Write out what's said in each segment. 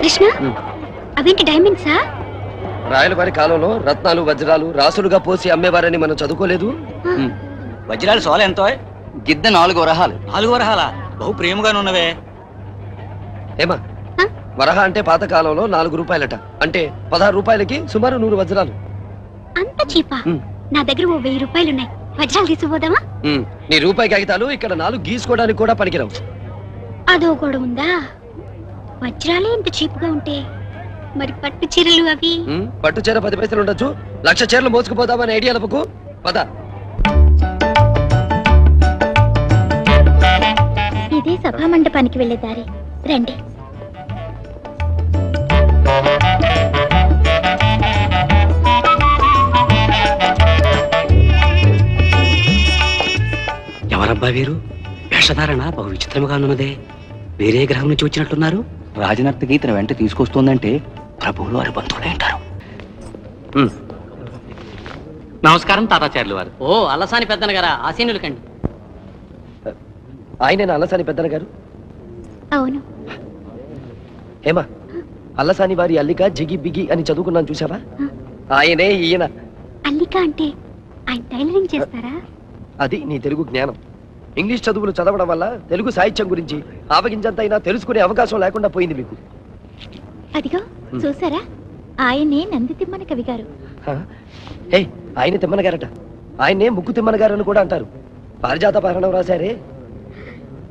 కృష్ణ అవేంటి డైమండ్సా? రాయలవారి కాలంలో రత్నాలు వజ్రాలు రాసులుగా పోసి అమ్మేవారని మనం చదువుకోలేదు? వజ్రాలు సోల ఎంతో? గిద్ద 4 వరహాలు. 4 వరహాలా? బహు ప్రేమగానున్నవే. ఏమా వరహ అంటే పాత కాలంలో 4 రూపాయలట, అంటే 16 రూపాయలకి సుమారు 100 వజ్రాలు. అంత చీపా? నా దగ్గర ఓ 1000 రూపాయలున్నాయి, వజ్రాలు తీసుకుపోదామా? నీ రూపాయి కాగితాలు ఇక్కడ 4 గీసుకోవడానికి కూడా పనికిరావు. అదో కూడా ఉందా? వజ్రాలే ఇంత చీప్గా ఉంటే మరి పట్టు చీరలు అవి? పట్టు చీర 10 పైసలు ఉండొచ్చు, 1,00,000 చీరలు మోసుకుపోదామని ఐడియా లపకు. పద. ఇదే సభా మండపానికి వెళ్లే దారి, రండి. ఎవరబ్బా వీరు? వేషధారణ బహు విచిత్రముగా ఉన్నదే. వేరే గ్రహం నుంచి వచ్చినట్టున్నారు. రాజనర్తకి తన వెంట తీసుకొస్తుందంటే ప్రభువులు వారి బంధువులు అంటారు. నమస్కారం తాతాచార్యులు వారు. ఓ అల్లసాని పెద్దన గారా? ఆసీనులు కండి. ఆయనేనా అల్లసాని పెద్దన గారు? అవును. ఏమా అల్లసాని వారి అల్లిక జిగి బిగి అని చదువుకున్నాను చూసావా? ఆయనే ఈయన. అల్లిక అంటే ఆయన టైలరింగ్ చేస్తారా? అది నీ తెలుగు జ్ఞానం. ఇంగ్లీష్ చదువులు చదవడం వల్ల తెలుగు సాహిత్యం గురించి ఆవగింజంతైనా తెలుసుకునే అవకాశం లేకుండా పోయింది మీకు. అదిగో చూసారా, ఆయనే నంది తిమ్మన కవి గారు. ఆయన తిమ్మన గారట. ఆయనే ముక్కు తిమ్మన గారు అని కూడా అంటారు. పారిజాతాపహరణం రాశారే.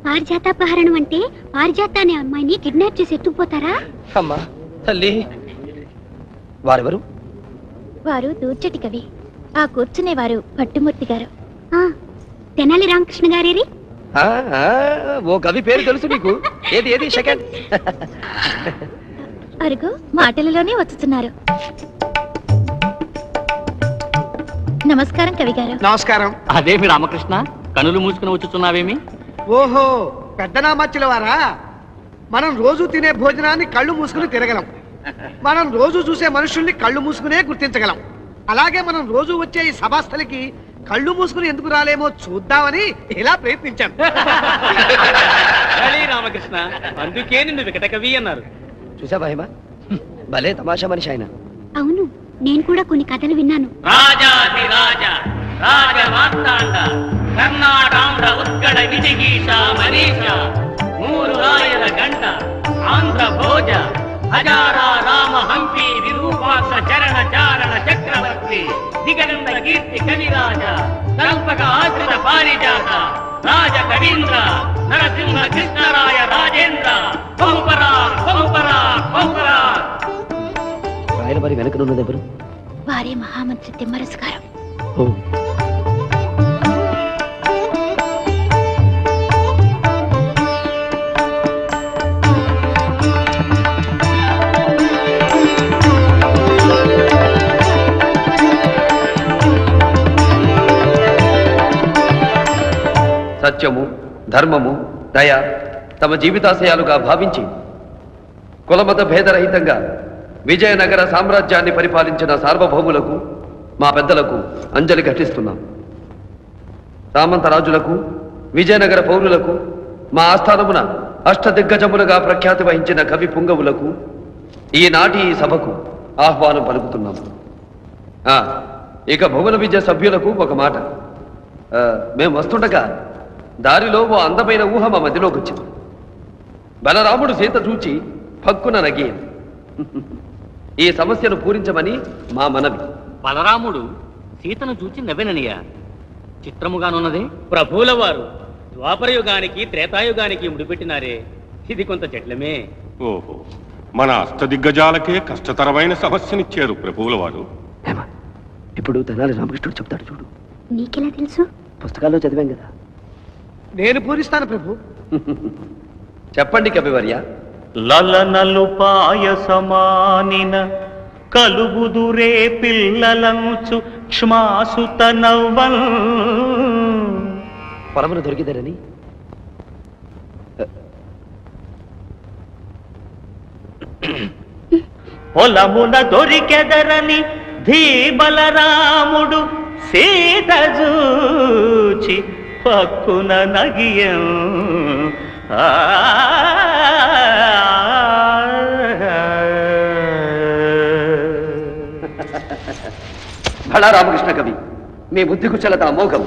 పారిజాతాపహరణం అంటే పారిజాత అనే అమ్మాయిని కిడ్నాప్ చేసి ఎత్తుకుపోతారా? అమ్మా తల్లి. వారెవరు? వారు దూర్చటి కవి. ఆ కూర్చునేవారు పట్టుమూర్తి గారు. తెనాలి రామకృష్ణ గారేరి? ఓ కవి పేరు తెలుసు నీకు. ఏది ఏది సెకండ్? అరుగు మాటలలోనే వచ్చుతున్నారు. నమస్కారం కవి గారు. నమస్కారం. అదేమి రామకృష్ణ, కనులు మూసుకుని వచ్చుతున్నావేమి? ఓహో, పెద్దనామచ్చుల వారా. మనం రోజు తినే భోజనాన్ని కళ్ళు మూసుకుని తిరగలం. మనం రోజు చూసే మనుషుల్ని కళ్ళు మూసుకునే గుర్తించగలం. అలాగే మనం రోజు వచ్చే ఈ సభాస్థలికి కళ్ళు మూసుకుని ఎందుకు రాలేమో చూద్దామని ఇలా ప్రయత్నించాను. రామకృష్ణ, అందుకే నిన్ను వికట కవి అన్నారు. చూసావా హేమ, భలే తమాషా మనిషి ఆయన. అవును, నేను కూడా కొన్ని కథలు విన్నాను. రాజాది రాజా రాజ మార్తాండ కర్ణాటాండ ఉత్కడ విజిగీష మనీష మూరు రాయల గంట ఆంధ్ర భోజ హజారా రామ హంపి విరూపాక్ష చరణ చారణ చక్రవర్తి దిగనంద కీర్తి కవిరాజ కల్పక ఆశ్రిత పారిజాత రాజ కవీంద్ర నరసింహ కృష్ణరాయ రాజేంద్ర బహుపరా బహుపరా బహుపరా. రాయలవారి వెనకనున్నది ఎవరు? వారే మహామంత్రి తిమ్మరసు గారు. సత్యము, ధర్మము, దయ తమ జీవితాశయాలుగా భావించి కులమత భేదరహితంగా విజయనగర సామ్రాజ్యాన్ని పరిపాలించిన సార్వభౌములకు, మా పెద్దలకు అంజలి ఘటిస్తున్నాం. సామంతరాజులకు, విజయనగర పౌరులకు, మా ఆస్థానమున అష్టదిగ్గజములుగా ప్రఖ్యాతి వహించిన కవి పుంగవులకు ఈనాటి ఈ సభకు ఆహ్వానం పలుకుతున్నాము. ఇక భువన విద్య సభ్యులకు ఒక మాట. మేము వస్తుండగా దారిలో ఓ అందమైన ఊహ మా మధ్యలోకి వచ్చింది. బలరాముడు సీత చూచి పక్కున నగేది. ఈ సమస్యను పూరించమని మా మనవి. బలరాముడు సీతను చూచి నవ్వెననియా? చిత్రముగానున్నదే. ప్రభువుల వారు ద్వాపరయుగానికి త్రేతాయుగానికి ముడిపెట్టినారే, ఇది కొంత జట్లమే. ఓహో, మన అష్టదిగ్గజాలకే కష్టతరమైన సమస్యనిచ్చారు ప్రభువుల వారు. ఇప్పుడు తెనాలి రామకృష్ణుడు చెప్తాడు చూడు. నీకెలా తెలుసు? పుస్తకాల్లో చదివాం కదా. నేను పూరిస్తాను ప్రభు. చెప్పండి కవివర్య. లలనలు పాయసమానిన కలుగుదురే పిల్లలంచు క్ష్మాసుత నవ్వల్. పొలమును దొరికిదరని పొలమున దొరికెదరని ధీబలరాముడు సీత చూచి పక్కున నగియం. భళా రామకృష్ణ కవి, మీ బుద్ధి కుశలత అమోఘం.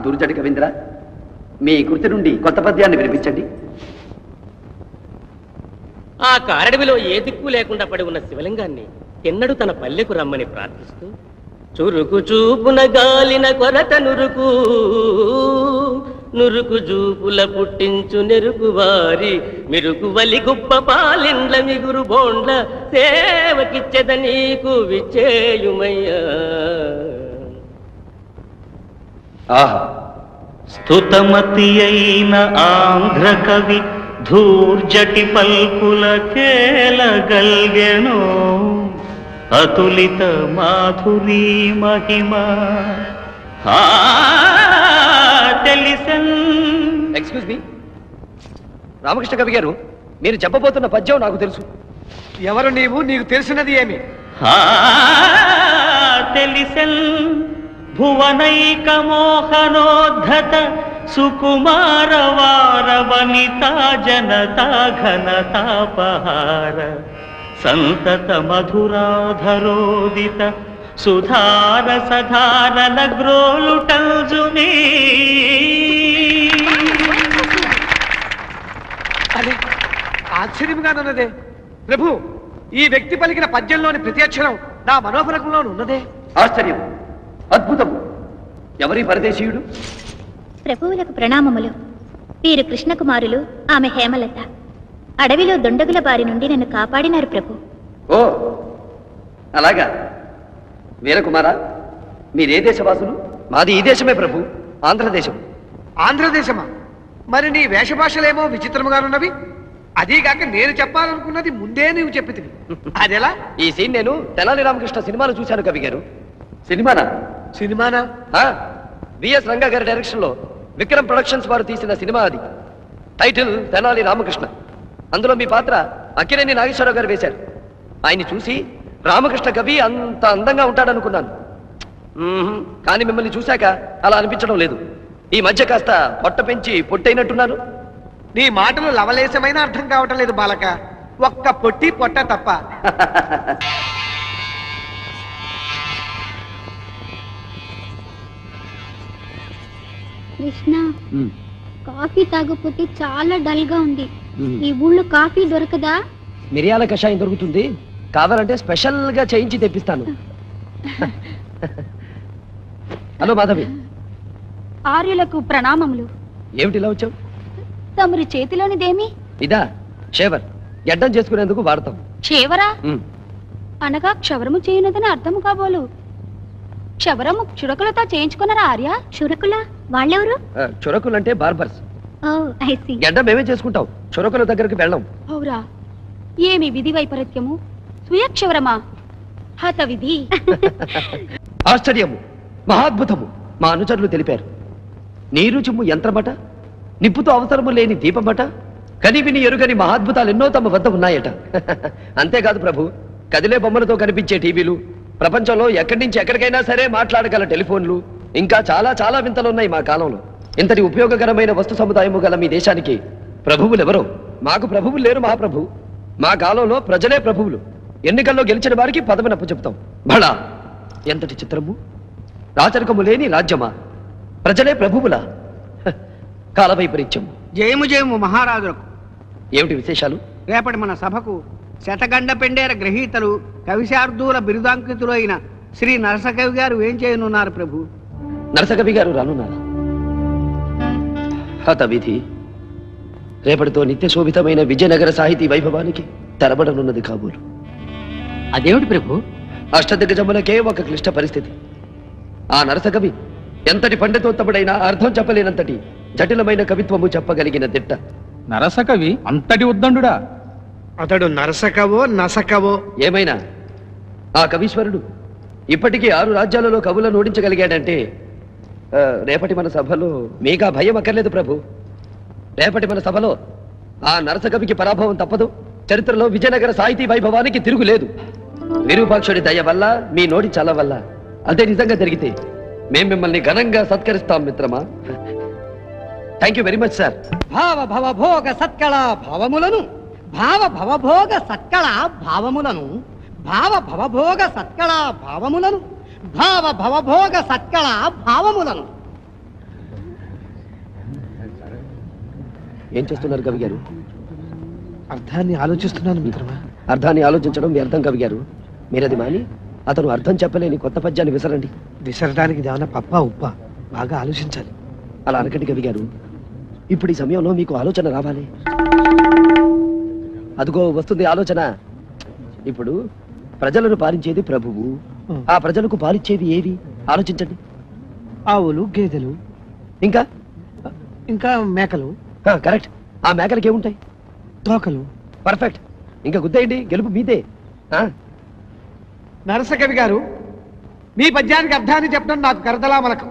దుర్జటి కవీంద్ర, మీ కృతి నుండి కొత్త పద్యాన్ని వినిపించండి. ఆ కారడవిలో ఏ దిక్కు లేకుండా పడి ఉన్న శివలింగాన్ని ఎన్నడూ తన పల్లెకు రమ్మని ప్రార్థిస్తూ, చురుకు చూపున గాలిన కొరత నురుకు, నురుకు జూపుల పుట్టించు నెరుకు వారి మిరుకు వలి గుప్ప పాలిండ్ల మిగురు బోండ్ల సేవకిచ్చెద నీకు విచ్చేయుమయ్యా. ఆహా, స్తుతమతి అయిన ఆంధ్ర కవి ధూర్జటి పల్పులకేలగల్గెను అతులిత మాధురీ మహిమ తెలిసన్. ఎక్స్క్యూజ్ మీ రామకృష్ణ కవి గారు, మీరు చెప్పబోతున్న పద్యం నాకు తెలుసు. ఎవరు నీవు? నీకు తెలిసినది ఏమి? తెలిసన్ భువనైక మోహనోద్ధత సుకుమార వార వనితా జనతా ఘనతాపహార సంతత మధురాధరోదిత సుధార సధారల గ్రోలుటల్జునీ. అదే ఆశ్చర్యంగానున్నదే ప్రభు. ఈ వ్యక్తి పలికిన పద్యంలోని ప్రతి అక్షరం నా మనోఫలకంలో ఉన్నదే. ఆశ్చర్యం, అద్భుతము. ఎవరి పరదేశీయుడు? ప్రభువులకు ప్రణామములు. వీరు కృష్ణకుమారులు, ఆమె హేమలత. అడవిలో దొండగుల బారి నుండి నన్ను కాపాడినారు ప్రభు. ఓ అలాగా. వీరకుమారా, మీరే దేశవాసులు? మాది ఈ దేశమే ప్రభు, ఆంధ్రదేశం. ఆంధ్రదేశమా? మరి నీ వేషభాషలేమో విచిత్రముగానున్నవి. అదీగాక నేను చెప్పాలనుకున్నది ముందే నీవు చెప్పితివి. అదెలా? ఈ సీన్ నేను తెనాలి రామకృష్ణ సినిమాలో చూశాను కవి గారు. సినిమానా? సినిమానా? విఎస్ రంగా గారి డైరెక్షన్ లో విక్రమ్ ప్రొడక్షన్స్ వారు తీసిన సినిమా అది. టైటిల్ తెనాలి రామకృష్ణ. అందులో మీ పాత్ర అక్కినేని నాగేశ్వరరావు గారు వేశారు. ఆయన్ని చూసి రామకృష్ణ కవి అంత అందంగా ఉంటాడనుకున్నాను. కానీ మిమ్మల్ని చూశాక అలా అనిపించడం లేదు. ఈ మధ్య కాస్త పొట్ట పెంచి పొట్టైనట్టున్నాను. నీ మాటలు లవలేశమైన అర్థం కావటం లేదు బాలక. ఒక్క పొట్టి పొట్ట తప్ప. కృష్ణ, కాఫీ తాగకపోతే చాలా డల్ గా ఉంది. ఈ ఊళ్ళో కాఫీ దొరకదా? మిరియాల కషాయం దొరుకుతుంది, కావాలంటే స్పెషల్ గా చేయించి తెప్పిస్తాను. హలో మాధవి. ఆర్యులకు ప్రణామములు. ఏమిటి ఇలా వచ్చావు? తమరి చేతిలోనిదేమి? ఇదా షేవర్, గడ్డం చేసుకునేందుకు వాడతాం. క్షేవరా అనగా క్షవరము చేయనదని అర్థము కాబోలు. క్షవరము చురకులతో చేయించుకున్నారా ఆర్య? చురకుల వాళ్ళెవరు? చురకులంటే బార్బర్స్. గడ్డం మేమే చేసుకుంటాం, చురకుల దగ్గరికి వెళ్ళాం. అవురా, ఏమి విధి వైపరీత్యము! స్వయక్షవరమా? హత విధి. ఆశ్చర్యము, మహాద్భుతము. మా అనుచరులు తెలిపారు. నీరు చిమ్ము యంత్రమట, నిప్పుతో అవసరము లేని దీపమట, కనివిని ఎరుగని మహాద్భుతాలు ఎన్నో తమ వద్ద ఉన్నాయట. అంతేకాదు ప్రభు, కదిలే బొమ్మలతో కనిపించే టీవీలు, ప్రపంచంలో ఎక్కడి నుంచి ఎక్కడికైనా సరే మాట్లాడగల టెలిఫోన్లు, ఇంకా చాలా చాలా వింతలున్నాయి మా కాలంలో. ఇంతటి ఉపయోగకరమైన వస్తు సముదాయము గల మీ దేశానికి ప్రభువులెవరో? మాకు ప్రభువులు లేరు మహాప్రభు. మా కాలంలో ప్రజలే ప్రభువులు. ఎన్నికల్లో గెలిచిన వారికి పదవినప్పు చెప్తాం. బళా, ఎంతటి చిత్రము! రాచరికము లేని రాజ్యమా? ప్రజలే ప్రభువులా? కాలవైపరీత్యం. జయము జయము మహారాజులకు. ఏమిటి విశేషాలు? రేపటి మన సభకు శతగండ పెండేర గ్రహీతలు, కవిశార్దూల బిరుదాంకితులు అయిన శ్రీ నరసకవి గారు ఏం చేయనున్నారు ప్రభు? నరసకవి గారు రానున్నారా? హత విధి. రేపటితో నిత్య శోభితమైన విజయనగర సాహితీ వైభవానికి తెరబడనున్నది కాబోలు. అదేమిటి ప్రభు? అష్టదిగ్గజములకే ఒక క్లిష్ట పరిస్థితి. ఆ నరసకవి ఎంతటి పండితోత్తముడైనా అర్థం చెప్పలేనంతటి జటిలమైన కవిత్వము చెప్పగలిగిన దిట్ట. నరసకవి అంతటి ఉద్దండుడా? అతడు నరసకవో నసకవో ఏమైనా ఆ కవీశ్వరుడు ఇప్పటికీ 6 రాజ్యాలలో కవులను ఓడించగలిగాడంటే రేపటి మన సభలో మీకా భయం అక్కర్లేదు ప్రభు. రేపటి మన సభలో ఆ నరసకవికి పరాభవం తప్పదు. చరిత్రలో విజయనగర సాహితీ వైభవానికి తిరుగులేదు. విరూపాక్షుడి దయ వల్ల, మీ నోటి చల వల్ల అదే నిజంగా జరిగితే మేం మిమ్మల్ని ఘనంగా సత్కరిస్తాం మిత్రమా. Thank you very much sir. భావ భవభోగ సత్కళ భావములను, భావ భవభోగ సత్కళ భావములను భావ భవభోగ సత్కళా భావములను భావ భవభోగ సత్కళా భావములను. ఏం చేస్తున్నారు కవి గారు? అర్థాన్ని ఆలోచిస్తున్నాను మిత్రమా. అర్థాన్ని ఆలోచించడం వ్యర్థం కవి గారు. మీరది మాని అతను అర్థం చెప్పలేని కొత్త పద్యాన్ని విసరండి. విసరడానికి ఏమైనా పప్ప ఉప్ప? బాగా ఆలోచించాలి. అలా అనకండి కవి గారు. ఇప్పుడు ఈ సమయంలో మీకు ఆలోచన రావాలి. అదిగో వస్తుంది ఆలోచన. ఇప్పుడు ప్రజలను పాలించేది ప్రభువు. ఆ ప్రజలకు పాలిచ్చేది ఏది ఆలోచించండి. ఆవులు, గేదెలు, ఇంకా ఇంకా మేకలు. కరెక్ట్. ఆ మేకలకి ఏముంటాయి? తోకలు. పర్ఫెక్ట్. ఇంకా గుద్దేయండి, గెలుపు మీదే. నరసకవి గారు, మీ పద్యానికి అర్థాన్ని చెప్పడం నాకు కరతలా మనకం.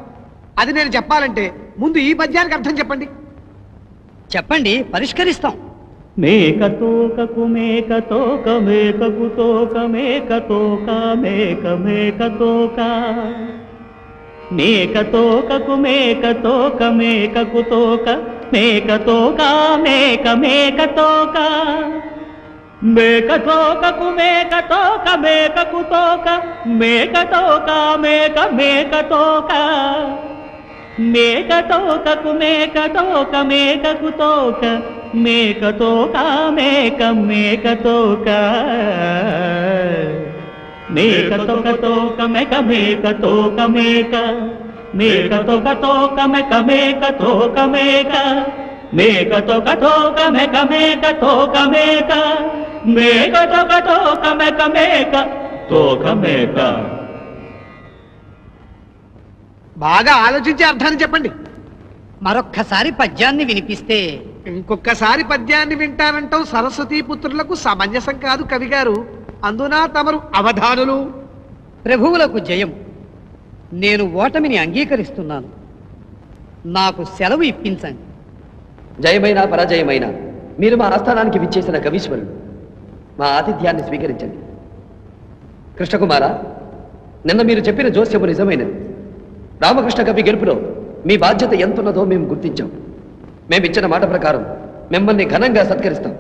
అది నేను చెప్పాలంటే ముందు ఈ పద్యానికి అర్థం చెప్పండి. చెప్పండి, పరిష్కరిస్తాం. మేక తోకకు మేక తోక మేకకు తోక మేక తోక మేక మేక తోక మేక తోకకు మేక తోక మేకకు తోక మేక తోక మేక మేక తోక మేక తోకకు మేక తోక మేకకు తోక మేక తోక మేక మేక తోక మేక తోకకు మేక తోక మేకకు తోక మేక తోక మేక మేక తోక మేక తోక తోక మేక మేక తోక మేక మేక తోక తోక మేక మేక తోక మేక మేక తోక తోక మేక మేక తోక మేక మేక తోక తోక మేక మేక తోక మేక. బాగా ఆలోచించి అర్థాన్ని చెప్పండి. మరొక్కసారి పద్యాన్ని వినిపిస్తే. ఇంకొకసారి పద్యాన్ని వింటానంటాం సరస్వతీ పుత్రులకు సమంజసం కాదు కవి గారు. అందున తమరు అవధానులు. ప్రభువులకు జయం. నేను ఓటమిని అంగీకరిస్తున్నాను. నాకు సెలవు ఇప్పించండి. జయమైన పరాజయమైన మీరు మా ఆస్థానానికి విచ్చేసిన కవీశ్వరులు. మా ఆతిథ్యాన్ని స్వీకరించండి. కృష్ణకుమార, నిన్న మీరు చెప్పిన జోస్యము నిజమైనది. రామకృష్ణ కవి గెలుపులో మీ బాధ్యత ఎంతున్నదో మేము గుర్తించాం. మేమిచ్చిన మాట ప్రకారం మిమ్మల్ని ఘనంగా సత్కరిస్తాం.